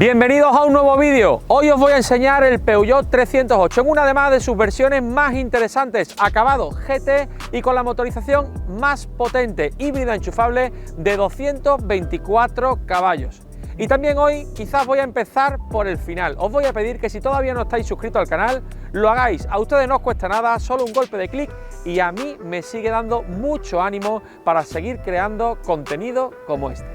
Bienvenidos a un nuevo vídeo. Hoy os voy a enseñar el Peugeot 308 en una de sus versiones más interesantes, acabado GT y con la motorización más potente, híbrida enchufable de 224 caballos. Y también hoy quizás voy a empezar por el final. Os voy a pedir que si todavía no estáis suscritos al canal, lo hagáis. A ustedes no os cuesta nada, solo un golpe de clic y a mí me sigue dando mucho ánimo para seguir creando contenido como este.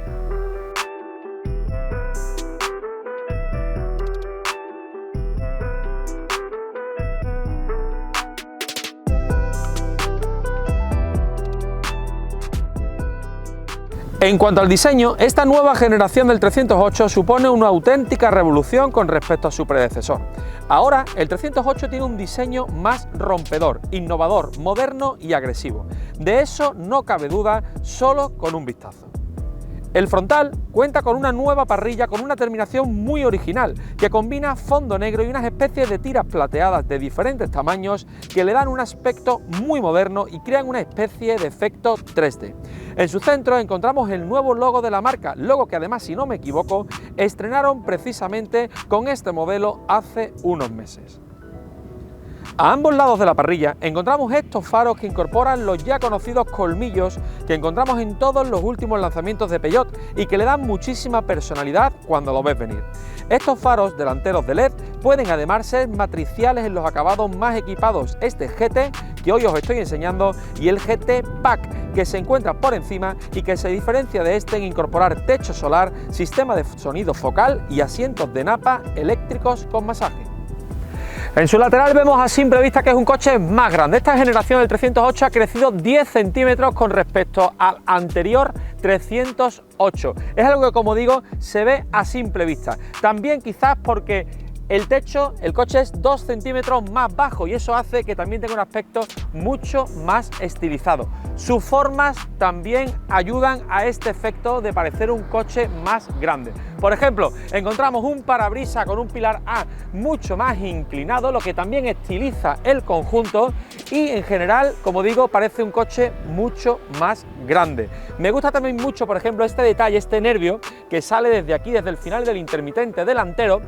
En cuanto al diseño, esta nueva generación del 308 supone una auténtica revolución con respecto a su predecesor. Ahora, el 308 tiene un diseño más rompedor, innovador, moderno y agresivo. De eso no cabe duda solo con un vistazo. El frontal cuenta con una nueva parrilla con una terminación muy original que combina fondo negro y unas especies de tiras plateadas de diferentes tamaños que le dan un aspecto muy moderno y crean una especie de efecto 3D. En su centro encontramos el nuevo logo de la marca, logo que además, si no me equivoco, estrenaron precisamente con este modelo hace unos meses. A ambos lados de la parrilla encontramos estos faros que incorporan los ya conocidos colmillos que encontramos en todos los últimos lanzamientos de Peugeot y que le dan muchísima personalidad cuando lo ves venir. Estos faros delanteros de LED pueden además ser matriciales en los acabados más equipados, este GT que hoy os estoy enseñando y el GT Pack que se encuentra por encima y que se diferencia de este en incorporar techo solar, sistema de sonido focal y asientos de napa eléctricos con masaje. En su lateral vemos a simple vista que es un coche más grande. Esta generación del 308 ha crecido 10 centímetros con respecto al anterior 308. Es algo que, como digo, se ve a simple vista. También quizás porque el techo, el coche es 2 centímetros más bajo y eso hace que también tenga un aspecto mucho más estilizado. Sus formas también ayudan a este efecto de parecer un coche más grande. Por ejemplo, encontramos un parabrisas con un pilar A mucho más inclinado, lo que también estiliza el conjunto y en general, como digo, parece un coche mucho más grande. Me gusta también mucho, por ejemplo, este detalle, este nervio que sale desde aquí, desde el final del intermitente delantero,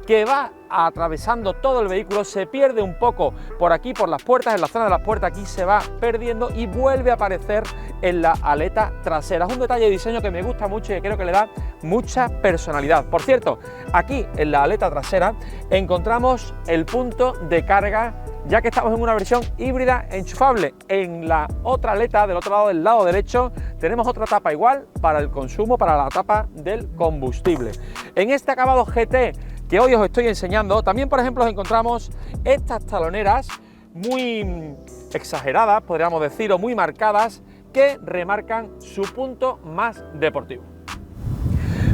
que va atravesando todo el vehículo, se pierde un poco por aquí, por las puertas, en la zona de las puertas aquí se va perdiendo y vuelve a aparecer en la aleta trasera. Es un detalle de diseño que me gusta mucho y que creo que le da mucha personalidad. Por cierto, aquí en la aleta trasera encontramos el punto de carga, ya que estamos en una versión híbrida enchufable. En la otra aleta, del otro lado, del lado derecho, tenemos otra tapa igual para el consumo, para la tapa del combustible. En este acabado GT que hoy os estoy enseñando, también por ejemplo encontramos estas taloneras muy exageradas, podríamos decir, o muy marcadas, que remarcan su punto más deportivo.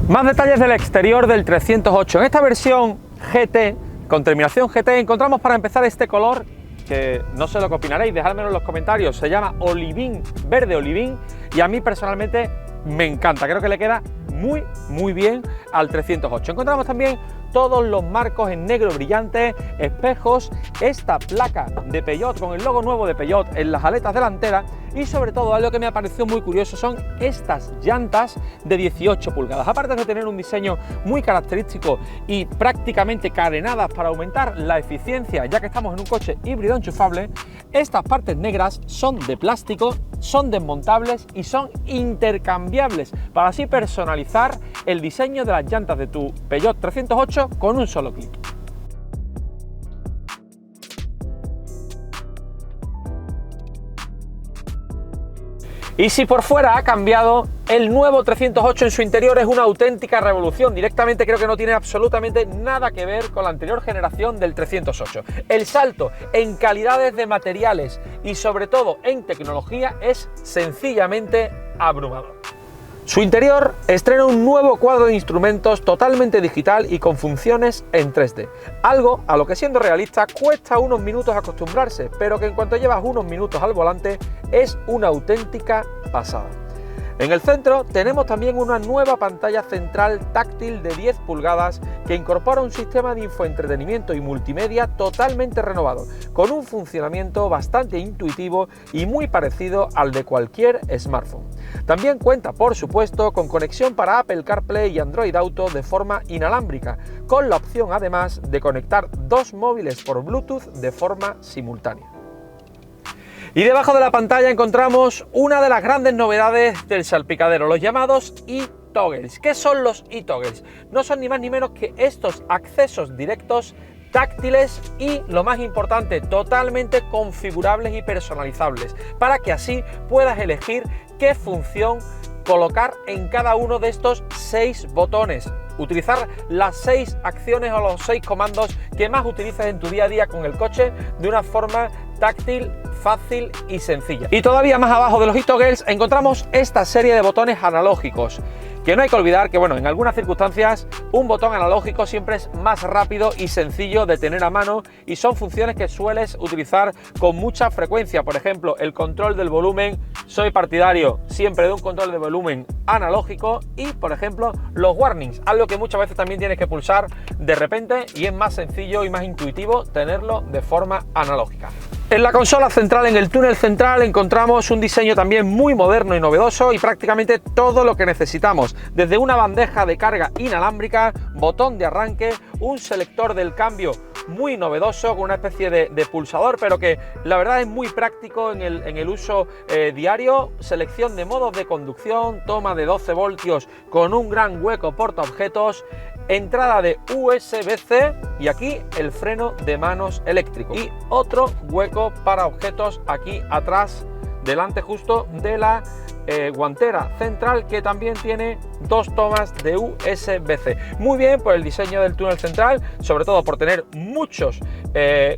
Más detalles del exterior del 308. En esta versión GT, con terminación GT, encontramos para empezar este color, que no sé lo que opinaréis, dejadmelo en los comentarios, se llama olivín, verde olivín, y a mí personalmente me encanta, creo que le queda muy bien al 308. Encontramos también todos los marcos en negro brillante, espejos, esta placa de Peugeot con el logo nuevo de Peugeot en las aletas delanteras y sobre todo algo que me ha parecido muy curioso son estas llantas de 18 pulgadas. Aparte de tener un diseño muy característico y prácticamente carenadas para aumentar la eficiencia, ya que estamos en un coche híbrido enchufable, estas partes negras son de plástico, son desmontables y son intercambiables para así personalizar el diseño de las llantas de tu Peugeot 308 con un solo clic. Y si por fuera ha cambiado, el nuevo 308 en su interior es una auténtica revolución. Directamente creo que no tiene absolutamente nada que ver con la anterior generación del 308. El salto en calidades de materiales y sobre todo en tecnología es sencillamente abrumador. Su interior estrena un nuevo cuadro de instrumentos totalmente digital y con funciones en 3D, algo a lo que, siendo realista, cuesta unos minutos acostumbrarse, pero que en cuanto llevas unos minutos al volante es una auténtica pasada. En el centro tenemos también una nueva pantalla central táctil de 10 pulgadas que incorpora un sistema de infoentretenimiento y multimedia totalmente renovado, con un funcionamiento bastante intuitivo y muy parecido al de cualquier smartphone. También cuenta, por supuesto, con conexión para Apple CarPlay y Android Auto de forma inalámbrica, con la opción además de conectar dos móviles por Bluetooth de forma simultánea. Y debajo de la pantalla encontramos una de las grandes novedades del salpicadero, los llamados e-toggles. ¿Qué son los e-toggles? No son ni más ni menos que estos accesos directos táctiles y, lo más importante, totalmente configurables y personalizables, para que así puedas elegir qué función colocar en cada uno de estos 6 botones. Utilizar las 6 acciones o los 6 comandos que más utilizas en tu día a día con el coche de una forma táctil, fácil y sencilla. Y todavía más abajo de los e-toggles encontramos esta serie de botones analógicos, que no hay que olvidar que, bueno, en algunas circunstancias un botón analógico siempre es más rápido y sencillo de tener a mano y son funciones que sueles utilizar con mucha frecuencia. Por ejemplo, el control del volumen, soy partidario siempre de un control de volumen analógico, y, por ejemplo, los warnings, algo que muchas veces también tienes que pulsar de repente y es más sencillo y más intuitivo tenerlo de forma analógica. En la consola central, en el túnel central, encontramos un diseño también muy moderno y novedoso y prácticamente todo lo que necesitamos, desde una bandeja de carga inalámbrica, botón de arranque, un selector del cambio muy novedoso con una especie de pulsador, pero que la verdad es muy práctico en el uso diario, selección de modos de conducción, toma de 12 voltios con un gran hueco portaobjetos, entrada de USB-C y aquí el freno de manos eléctrico y otro hueco para objetos aquí atrás, delante justo de la guantera central, que también tiene 2 tomas de USB-C. Muy bien por el diseño del túnel central, sobre todo por tener muchos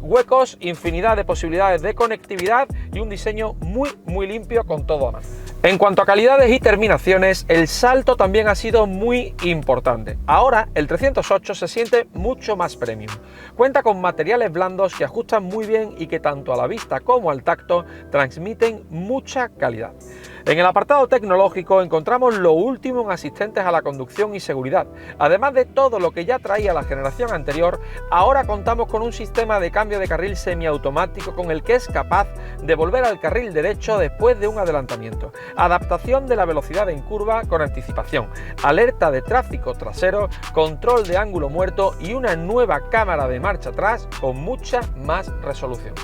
huecos, infinidad de posibilidades de conectividad y un diseño muy limpio con todo a mano. En cuanto a calidades y terminaciones, el salto también ha sido muy importante. Ahora el 308 se siente mucho más premium. Cuenta con materiales blandos que ajustan muy bien y que tanto a la vista como al tacto transmiten mucha calidad. En el apartado tecnológico encontramos lo último en asistentes a la conducción y seguridad. Además de todo lo que ya traía la generación anterior, ahora contamos con un sistema de cambio de carril semiautomático con el que es capaz de volver al carril derecho después de un adelantamiento. Adaptación de la velocidad en curva con anticipación, alerta de tráfico trasero, control de ángulo muerto y una nueva cámara de marcha atrás con mucha más resolución.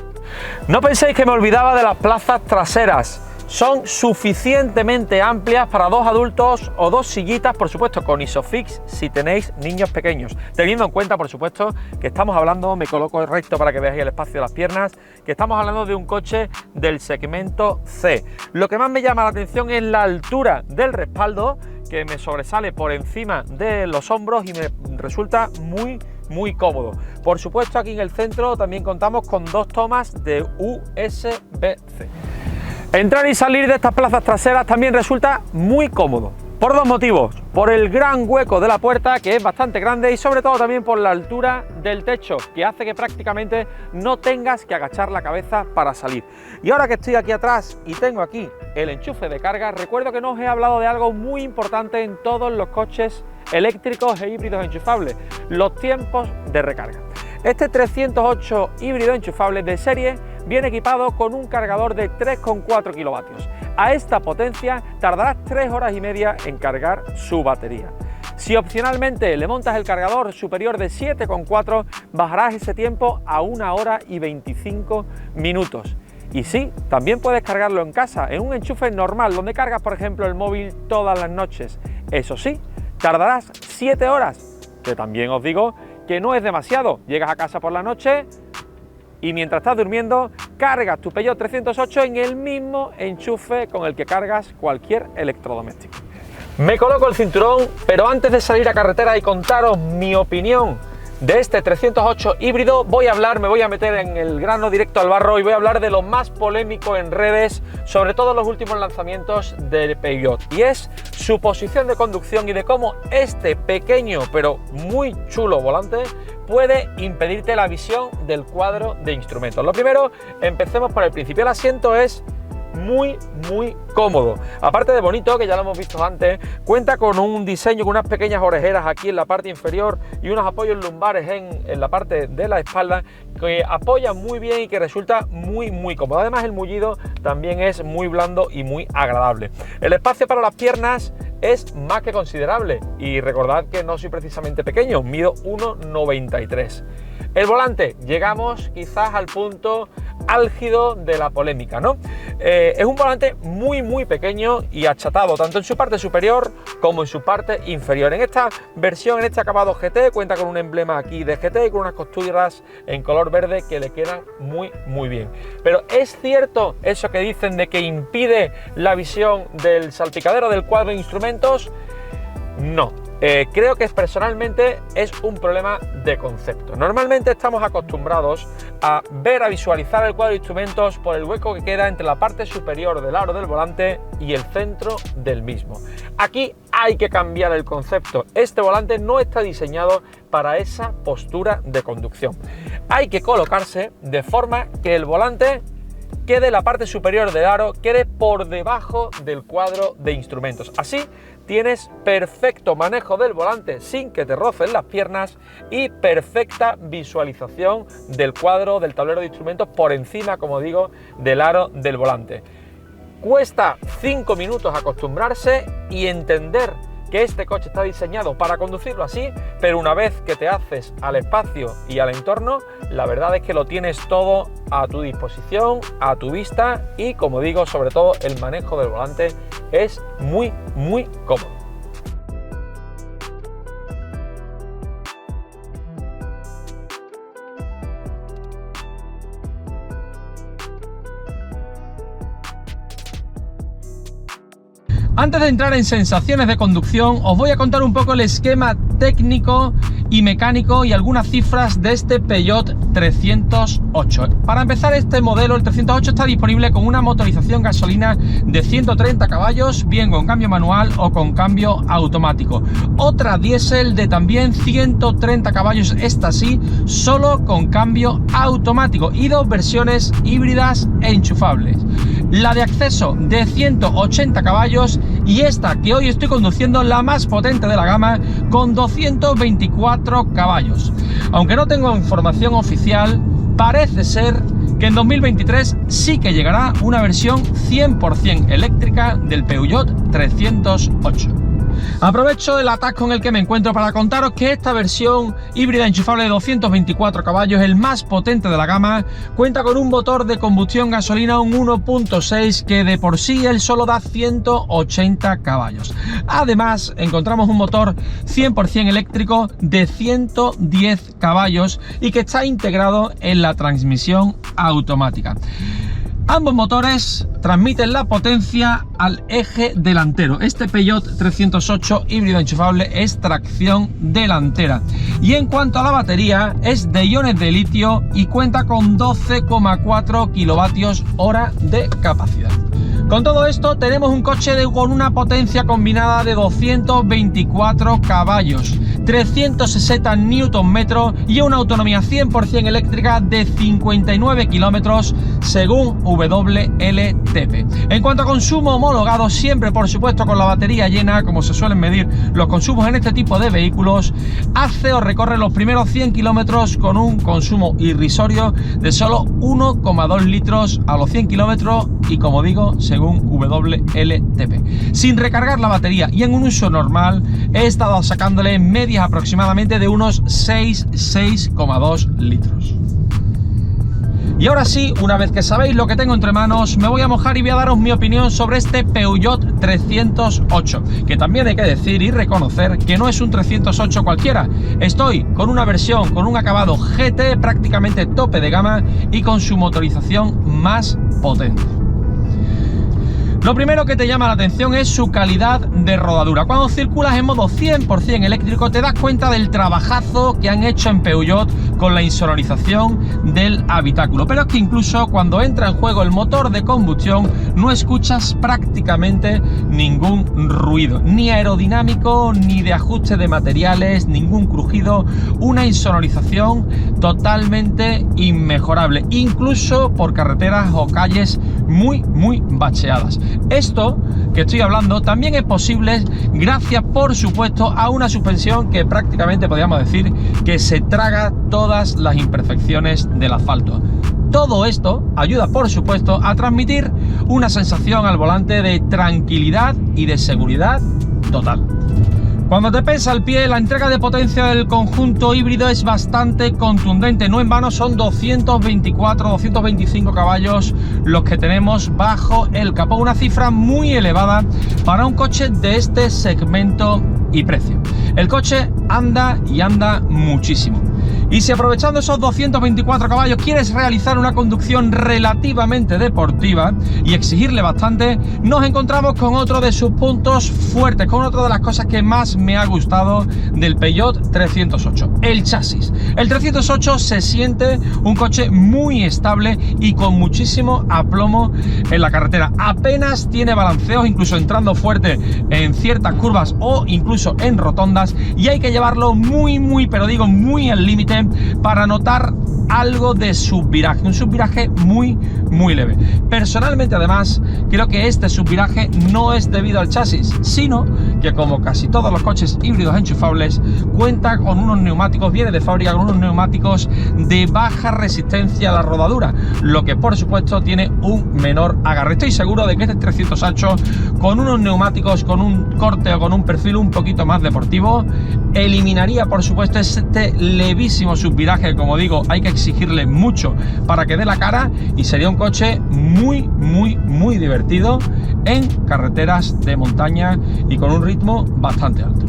No penséis que me olvidaba de las plazas traseras. Son suficientemente amplias para 2 adultos o 2 sillitas, por supuesto con ISOFIX si tenéis niños pequeños, teniendo en cuenta, por supuesto, que estamos hablando, me coloco recto para que veáis el espacio de las piernas, que estamos hablando de un coche del segmento C. Lo que más me llama la atención es la altura del respaldo, que me sobresale por encima de los hombros y me resulta muy cómodo. Por supuesto, aquí en el centro también contamos con 2 tomas de USB-C. Entrar y salir de estas plazas traseras también resulta muy cómodo, por 2 motivos: por el gran hueco de la puerta, que es bastante grande, y sobre todo también por la altura del techo, que hace que prácticamente no tengas que agachar la cabeza para salir. Y ahora que estoy aquí atrás y tengo aquí el enchufe de carga, recuerdo que no os he hablado de algo muy importante en todos los coches eléctricos e híbridos enchufables: los tiempos de recarga. Este 308 híbrido enchufable de serie viene equipado con un cargador de 3,4 kilovatios. A esta potencia tardarás 3 horas y media en cargar su batería. Si opcionalmente le montas el cargador superior de 7,4, bajarás ese tiempo a 1 hora y 25 minutos. Y sí, también puedes cargarlo en casa, en un enchufe normal, donde cargas, por ejemplo, el móvil todas las noches. Eso sí, tardarás 7 horas, que también os digo que no es demasiado. Llegas a casa por la noche y mientras estás durmiendo cargas tu Peugeot 308 en el mismo enchufe con el que cargas cualquier electrodoméstico. Me coloco el cinturón, pero antes de salir a carretera y contaros mi opinión de este 308 híbrido, me voy a meter en el grano directo al barro y voy a hablar de lo más polémico en redes, sobre todo los últimos lanzamientos de Peugeot, y es su posición de conducción y de cómo este pequeño pero muy chulo volante puede impedirte la visión del cuadro de instrumentos. Lo primero, empecemos por el principio. El asiento es muy cómodo. Aparte de bonito, que ya lo hemos visto antes, cuenta con un diseño con unas pequeñas orejeras aquí en la parte inferior y unos apoyos lumbares en la parte de la espalda que apoyan muy bien y que resulta muy cómodo. Además, el mullido también es muy blando y muy agradable. El espacio para las piernas es más que considerable y recordad que no soy precisamente pequeño, mido 1,93. El volante, llegamos quizás al punto álgido de la polémica, ¿no? Es un volante muy pequeño y achatado, tanto en su parte superior como en su parte inferior. En esta versión, en este acabado GT, cuenta con un emblema aquí de GT y con unas costuras en color verde que le quedan muy bien. Pero ¿es cierto eso que dicen de que impide la visión del salpicadero del cuadro de instrumentos? No. Creo que personalmente es un problema de concepto. Normalmente estamos acostumbrados a visualizar el cuadro de instrumentos por el hueco que queda entre la parte superior del aro del volante y el centro del mismo. Aquí hay que cambiar el concepto. Este volante no está diseñado para esa postura de conducción. Hay que colocarse de forma que el volante quede la parte superior del aro, quede por debajo del cuadro de instrumentos. Así tienes perfecto manejo del volante sin que te rocen las piernas y perfecta visualización del cuadro del tablero de instrumentos por encima, como digo, del aro del volante. Cuesta 5 minutos acostumbrarse y entender que este coche está diseñado para conducirlo así, pero una vez que te haces al espacio y al entorno, la verdad es que lo tienes todo a tu disposición, a tu vista y, como digo, sobre todo el manejo del volante es muy cómodo. Antes de entrar en sensaciones de conducción, os voy a contar un poco el esquema técnico y mecánico y algunas cifras de este Peugeot 308. Para empezar, este modelo, el 308, está disponible con una motorización gasolina de 130 caballos, bien con cambio manual o con cambio automático. Otra diésel de también 130 caballos, esta sí, solo con cambio automático, y dos versiones híbridas e enchufables. La de acceso de 180 caballos y esta que hoy estoy conduciendo, la más potente de la gama, con 224 caballos. Aunque no tengo información oficial, parece ser que en 2023 sí que llegará una versión 100% eléctrica del Peugeot 308. Aprovecho el atasco en el que me encuentro para contaros que esta versión híbrida enchufable de 224 caballos, el más potente de la gama, cuenta con un motor de combustión gasolina, un 1.6, que de por sí él solo da 180 caballos. Además, encontramos un motor 100% eléctrico de 110 caballos y que está integrado en la transmisión automática. Ambos motores transmiten la potencia al eje delantero. Este Peugeot 308 híbrido enchufable es tracción delantera. Y en cuanto a la batería, es de iones de litio y cuenta con 12,4 kWh de capacidad. Con todo esto tenemos un coche con una potencia combinada de 224 caballos, 360 Nm y una autonomía 100% eléctrica de 59 kilómetros según WLTP. En cuanto a consumo homologado, siempre por supuesto con la batería llena, como se suelen medir los consumos en este tipo de vehículos, hace o recorre los primeros 100 kilómetros con un consumo irrisorio de solo 1,2 litros a los 100 kilómetros y, como digo, según WLTP. Sin recargar la batería y en un uso normal, he estado sacándole medias aproximadamente de unos 6,2 litros. Y ahora sí, una vez que sabéis lo que tengo entre manos, me voy a mojar y voy a daros mi opinión sobre este Peugeot 308, que también hay que decir y reconocer que no es un 308 cualquiera. Estoy con una versión con un acabado GT prácticamente tope de gama y con su motorización más potente. Lo primero que te llama la atención es su calidad de rodadura. Cuando circulas en modo 100% eléctrico te das cuenta del trabajazo que han hecho en Peugeot con la insonorización del habitáculo. Pero es que incluso cuando entra en juego el motor de combustión no escuchas prácticamente ningún ruido, ni aerodinámico, ni de ajuste de materiales, ningún crujido. Una insonorización totalmente inmejorable, incluso por carreteras o calles muy bacheadas. Esto que estoy hablando también es posible gracias, por supuesto, a una suspensión que prácticamente podríamos decir que se traga todas las imperfecciones del asfalto. Todo esto ayuda, por supuesto, a transmitir una sensación al volante de tranquilidad y de seguridad total. Cuando te pesa el pie, la entrega de potencia del conjunto híbrido es bastante contundente. No en vano son 224-225 caballos los que tenemos bajo el capó. Una cifra muy elevada para un coche de este segmento y precio. El coche anda y anda muchísimo. Y si aprovechando esos 224 caballos quieres realizar una conducción relativamente deportiva y exigirle bastante, nos encontramos con otro de sus puntos fuertes, con otra de las cosas que más me ha gustado del Peugeot 308, el chasis. El 308 se siente un coche muy estable y con muchísimo aplomo en la carretera. Apenas tiene balanceos, incluso entrando fuerte en ciertas curvas o incluso en rotondas, y hay que llevarlo muy, pero digo muy al límite para notar algo de subviraje, un subviraje muy leve. Personalmente, además, creo que este subviraje no es debido al chasis, sino que, como casi todos los coches híbridos enchufables, cuenta con unos neumáticos, viene de fábrica con unos neumáticos de baja resistencia a la rodadura, lo que por supuesto tiene un menor agarre. Estoy seguro de que este 308, con unos neumáticos, con un corte o con un perfil un poquito más deportivo, eliminaría por supuesto este levísimo subviraje. Como digo, hay que exigirle mucho para que dé la cara, y sería un coche muy divertido en carreteras de montaña y con un ritmo bastante alto.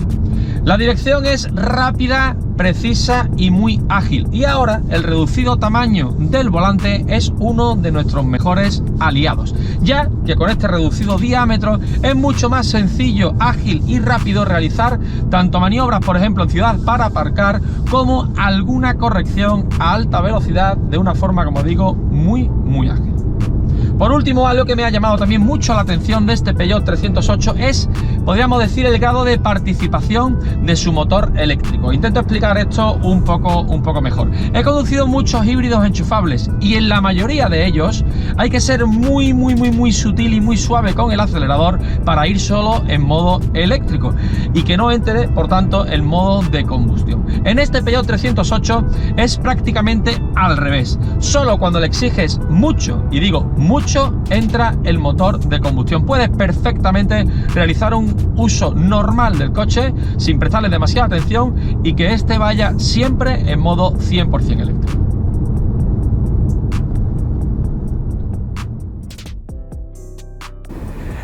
La dirección es rápida, precisa y muy ágil, y ahora el reducido tamaño del volante es uno de nuestros mejores aliados, ya que con este reducido diámetro es mucho más sencillo, ágil y rápido realizar tanto maniobras, por ejemplo en ciudad para aparcar, como alguna corrección a alta velocidad de una forma, como digo, muy ágil. Por último, algo que me ha llamado también mucho la atención de este Peugeot 308 es, podríamos decir, el grado de participación de su motor eléctrico. Intento explicar esto un poco mejor. He conducido muchos híbridos enchufables y en la mayoría de ellos hay que ser muy sutil y muy suave con el acelerador para ir solo en modo eléctrico y que no entre, por tanto, el modo de combustión. En este Peugeot 308 es prácticamente al revés. Solo cuando le exiges mucho, y digo mucho, entra el motor de combustión. Puedes perfectamente realizar un uso normal del coche sin prestarle demasiada atención y que este vaya siempre en modo 100% eléctrico.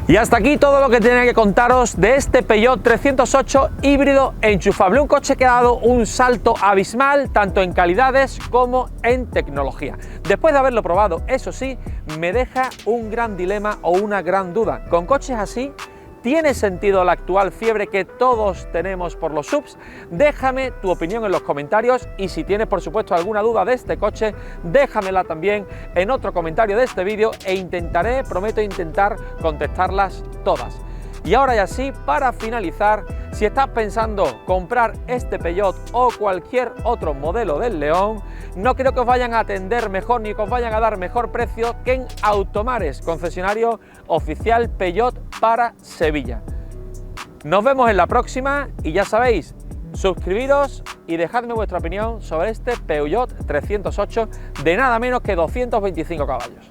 Y hasta aquí todo lo que tenía que contaros de este Peugeot 308 híbrido enchufable, un coche que ha dado un salto abismal tanto en calidades como en tecnología. Después de haberlo probado, eso sí, me deja un gran dilema o una gran duda. Con coches así, ¿tiene sentido la actual fiebre que todos tenemos por los SUVs? Déjame tu opinión en los comentarios, y si tienes por supuesto alguna duda de este coche, déjamela también en otro comentario de este vídeo e prometo intentar contestarlas todas. Y ahora ya sí, para finalizar, si estás pensando comprar este Peugeot o cualquier otro modelo del León, no creo que os vayan a atender mejor ni que os vayan a dar mejor precio que en Automares, concesionario oficial Peugeot para Sevilla. Nos vemos en la próxima y ya sabéis, suscribiros y dejadme vuestra opinión sobre este Peugeot 308 de nada menos que 225 caballos.